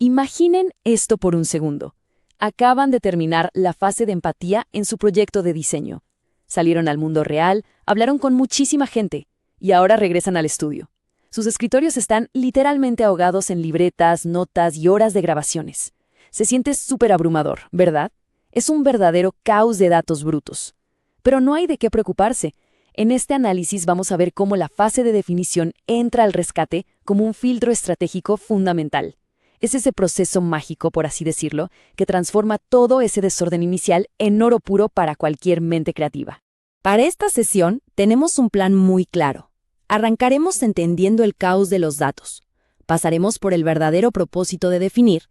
Imaginen esto por un segundo. Acaban de terminar la fase de empatía en su proyecto de diseño. Salieron al mundo real, hablaron con muchísima gente y ahora regresan al estudio. Sus escritorios están literalmente ahogados en libretas, notas y horas de grabaciones. Se siente súper abrumador, ¿verdad? Es un verdadero caos de datos brutos. Pero no hay de qué preocuparse. En este análisis vamos a ver cómo la fase de definición entra al rescate como un filtro estratégico fundamental. Es ese proceso mágico, por así decirlo, que transforma todo ese desorden inicial en oro puro para cualquier mente creativa. Para esta sesión tenemos un plan muy claro. Arrancaremos entendiendo el caos de los datos. Pasaremos por el verdadero propósito de definir,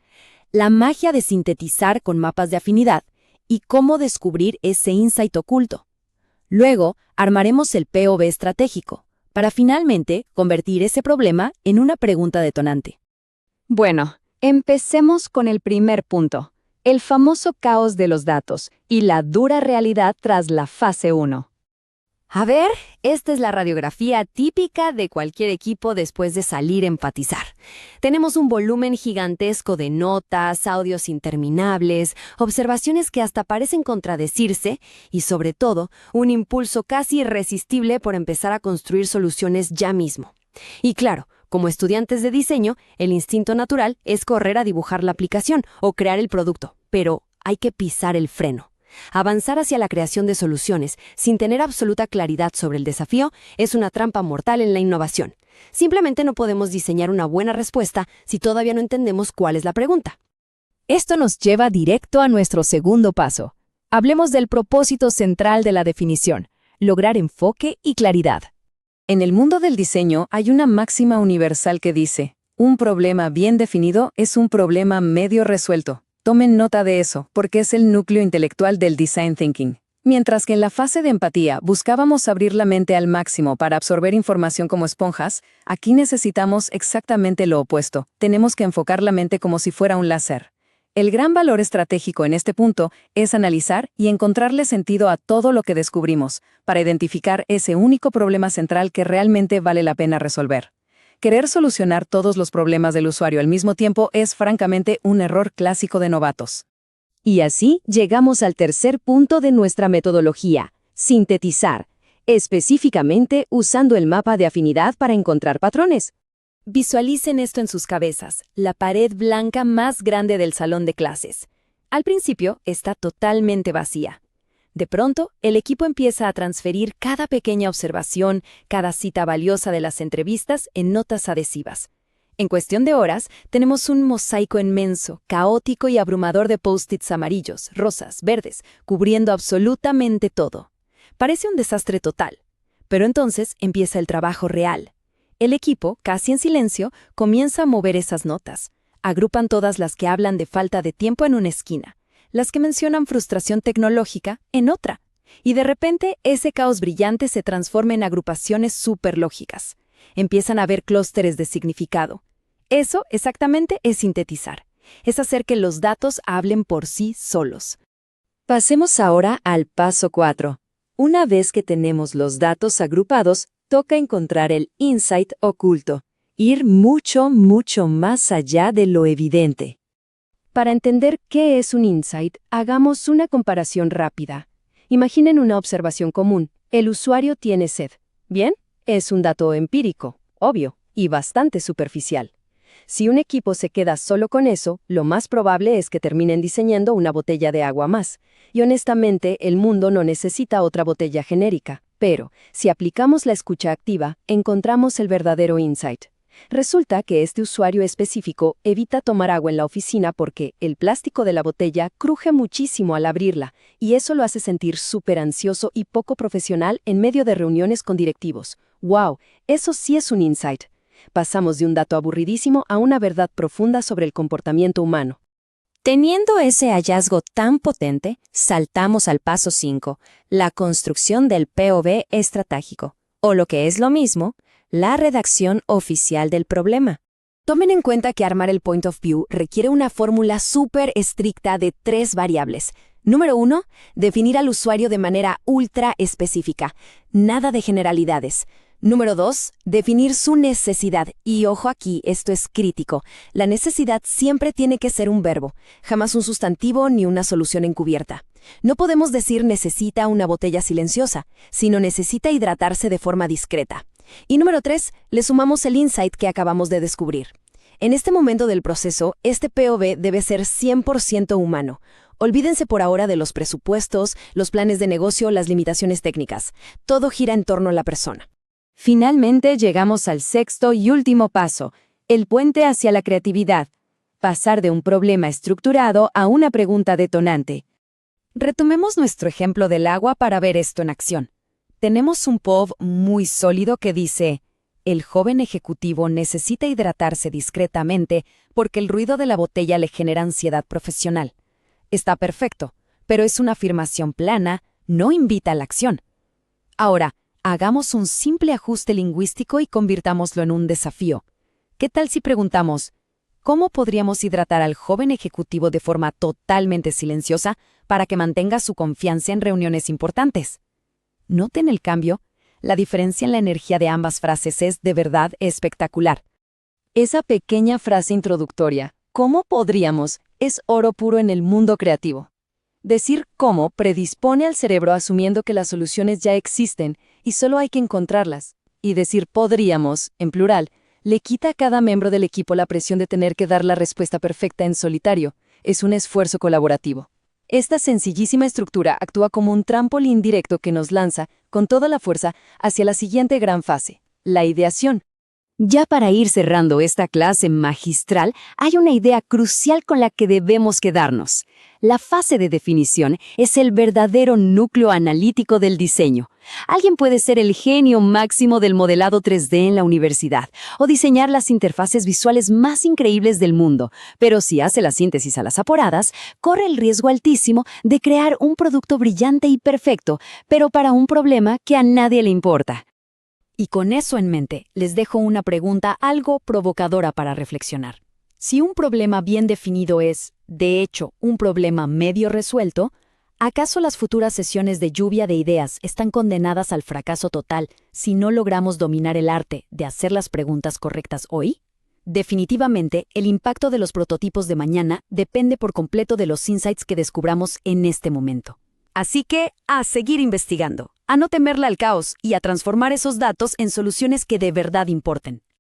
la magia de sintetizar con mapas de afinidad y cómo descubrir ese insight oculto. Luego, armaremos el POV estratégico, para finalmente convertir ese problema en una pregunta detonante. Bueno, empecemos con el primer punto, el famoso caos de los datos y la dura realidad tras la fase 1. A ver, esta es la radiografía típica de cualquier equipo después de salir a empatizar. Tenemos un volumen gigantesco de notas, audios interminables, observaciones que hasta parecen contradecirse y, sobre todo, un impulso casi irresistible por empezar a construir soluciones ya mismo. Y claro, como estudiantes de diseño, el instinto natural es correr a dibujar la aplicación o crear el producto, pero hay que pisar el freno. Avanzar hacia la creación de soluciones sin tener absoluta claridad sobre el desafío es una trampa mortal en la innovación. Simplemente no podemos diseñar una buena respuesta si todavía no entendemos cuál es la pregunta. Esto nos lleva directo a nuestro segundo paso. Hablemos del propósito central de la definición, lograr enfoque y claridad. En el mundo del diseño hay una máxima universal que dice, un problema bien definido es un problema medio resuelto. Tomen nota de eso, porque es el núcleo intelectual del design thinking. Mientras que en la fase de empatía buscábamos abrir la mente al máximo para absorber información como esponjas, aquí necesitamos exactamente lo opuesto. Tenemos que enfocar la mente como si fuera un láser. El gran valor estratégico en este punto es analizar y encontrarle sentido a todo lo que descubrimos, para identificar ese único problema central que realmente vale la pena resolver. Querer solucionar todos los problemas del usuario al mismo tiempo es francamente un error clásico de novatos. Y así llegamos al tercer punto de nuestra metodología, sintetizar, específicamente usando el mapa de afinidad para encontrar patrones. Visualicen esto en sus cabezas, la pared blanca más grande del salón de clases. Al principio está totalmente vacía. De pronto, el equipo empieza a transferir cada pequeña observación, cada cita valiosa de las entrevistas en notas adhesivas. En cuestión de horas, tenemos un mosaico inmenso, caótico y abrumador de post-its amarillos, rosas, verdes, cubriendo absolutamente todo. Parece un desastre total. Pero entonces empieza el trabajo real. El equipo, casi en silencio, comienza a mover esas notas. Agrupan todas las que hablan de falta de tiempo en una esquina, las que mencionan frustración tecnológica en otra. Y de repente, ese caos brillante se transforma en agrupaciones superlógicas. Empiezan a haber clústeres de significado. Eso, exactamente, es sintetizar. Es hacer que los datos hablen por sí solos. Pasemos ahora al paso 4. Una vez que tenemos los datos agrupados, toca encontrar el insight oculto. Ir mucho, mucho más allá de lo evidente. Para entender qué es un insight, hagamos una comparación rápida. Imaginen una observación común. El usuario tiene sed. ¿Bien? Es un dato empírico, obvio, y bastante superficial. Si un equipo se queda solo con eso, lo más probable es que terminen diseñando una botella de agua más. Y honestamente, el mundo no necesita otra botella genérica. Pero, si aplicamos la escucha activa, encontramos el verdadero insight. Resulta que este usuario específico evita tomar agua en la oficina porque el plástico de la botella cruje muchísimo al abrirla, y eso lo hace sentir súper ansioso y poco profesional en medio de reuniones con directivos. ¡Wow! Eso sí es un insight. Pasamos de un dato aburridísimo a una verdad profunda sobre el comportamiento humano. Teniendo ese hallazgo tan potente, saltamos al paso 5, la construcción del POV estratégico, o lo que es lo mismo, la redacción oficial del problema. Tomen en cuenta que armar el point of view requiere una fórmula súper estricta de 3 variables. Número 1, definir al usuario de manera ultra específica, nada de generalidades. Número 2, definir su necesidad. Y ojo aquí, esto es crítico. La necesidad siempre tiene que ser un verbo, jamás un sustantivo ni una solución encubierta. No podemos decir necesita una botella silenciosa, sino necesita hidratarse de forma discreta. Y número 3, le sumamos el insight que acabamos de descubrir. En este momento del proceso, este POV debe ser 100% humano. Olvídense por ahora de los presupuestos, los planes de negocio, las limitaciones técnicas. Todo gira en torno a la persona. Finalmente llegamos al sexto y último paso, el puente hacia la creatividad. Pasar de un problema estructurado a una pregunta detonante. Retomemos nuestro ejemplo del agua para ver esto en acción. Tenemos un POV muy sólido que dice: el joven ejecutivo necesita hidratarse discretamente porque el ruido de la botella le genera ansiedad profesional. Está perfecto, pero es una afirmación plana, no invita a la acción. Ahora, hagamos un simple ajuste lingüístico y convirtámoslo en un desafío. ¿Qué tal si preguntamos: ¿cómo podríamos hidratar al joven ejecutivo de forma totalmente silenciosa para que mantenga su confianza en reuniones importantes? Noten el cambio. La diferencia en la energía de ambas frases es de verdad espectacular. Esa pequeña frase introductoria, ¿cómo podríamos?, es oro puro en el mundo creativo. Decir cómo predispone al cerebro asumiendo que las soluciones ya existen y solo hay que encontrarlas. Y decir podríamos, en plural, le quita a cada miembro del equipo la presión de tener que dar la respuesta perfecta en solitario. Es un esfuerzo colaborativo. Esta sencillísima estructura actúa como un trampolín directo que nos lanza, con toda la fuerza, hacia la siguiente gran fase, la ideación. Ya para ir cerrando esta clase magistral, hay una idea crucial con la que debemos quedarnos. La fase de definición es el verdadero núcleo analítico del diseño. Alguien puede ser el genio máximo del modelado 3D en la universidad o diseñar las interfaces visuales más increíbles del mundo, pero si hace la síntesis a las apuradas, corre el riesgo altísimo de crear un producto brillante y perfecto, pero para un problema que a nadie le importa. Y con eso en mente, les dejo una pregunta algo provocadora para reflexionar. Si un problema bien definido es, de hecho, un problema medio resuelto, ¿acaso las futuras sesiones de lluvia de ideas están condenadas al fracaso total si no logramos dominar el arte de hacer las preguntas correctas hoy? Definitivamente, el impacto de los prototipos de mañana depende por completo de los insights que descubramos en este momento. Así que, a seguir investigando, a no temerle al caos y a transformar esos datos en soluciones que de verdad importen.